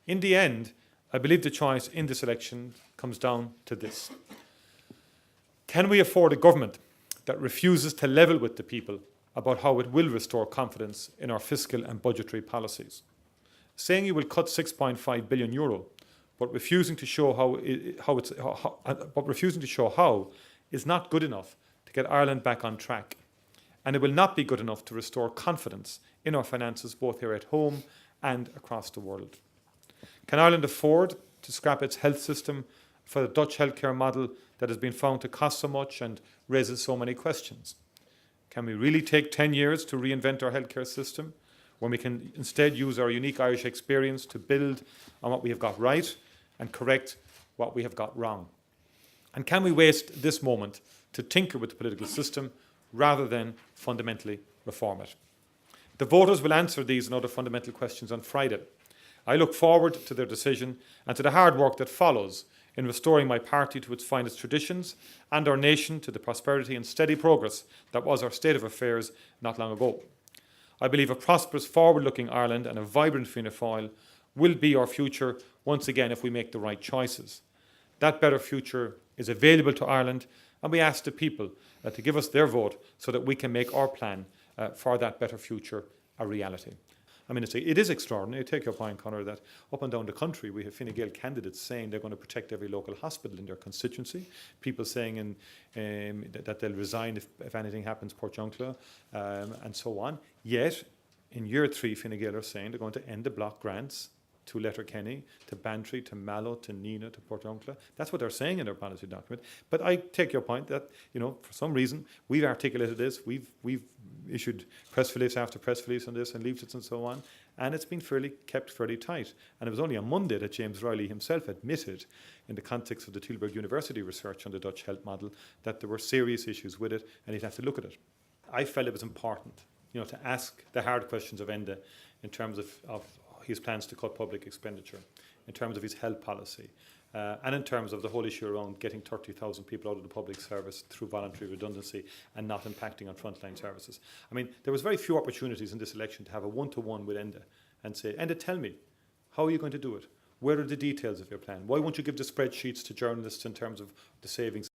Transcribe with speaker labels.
Speaker 1: In the end, I believe the choice in this election comes down to this. Can we afford a government that refuses to level with the people about how it will restore confidence in our fiscal and budgetary policies? Saying you will cut €6.5 billion, but refusing to show how is not good enough to get Ireland back on track. And it will not be good enough to restore confidence in our finances both here at home and across the world. Can Ireland afford to scrap its health system for the Dutch healthcare model that has been found to cost so much and raises so many questions? Can we really take 10 years to reinvent our healthcare system when we can instead use our unique Irish experience to build on what we have got right and correct what we have got wrong? And can we waste this moment to tinker with the political system rather than fundamentally reform it? The voters will answer these and other fundamental questions on Friday. I look forward to their decision and to the hard work that follows in restoring my party to its finest traditions and our nation to the prosperity and steady progress that was our state of affairs not long ago. I believe a prosperous, forward-looking Ireland and a vibrant Fianna Fáil will be our future once again if we make the right choices. That better future is available to Ireland, and we ask the people to give us their vote so that we can make our plan for that better future a reality. I mean, it is extraordinary. I take your point, Conor, that up and down the country we have Fine Gael candidates saying they're going to protect every local hospital in their constituency. People saying that they'll resign if anything happens, Portiuncula, and so on. Yet, in year 3, Fine Gael are saying they're going to end the block grants to Letterkenny, to Bantry, to Mallow, to Neenah, to Portiuncula. That's what they're saying in their policy document. But I take your point that, for some reason, we've articulated this, we've issued press release after press release on this and leaflets and so on, and it's been kept fairly tight. And it was only on Monday that James Riley himself admitted, in the context of the Tilburg University research on the Dutch health model, that there were serious issues with it and he'd have to look at it. I felt it was important, to ask the hard questions of Enda in terms of his plans to cut public expenditure, in terms of his health policy, and in terms of the whole issue around getting 30,000 people out of the public service through voluntary redundancy and not impacting on frontline services. I mean, there was very few opportunities in this election to have a one-to-one with Enda and say, Enda, tell me, how are you going to do it? Where are the details of your plan? Why won't you give the spreadsheets to journalists in terms of the savings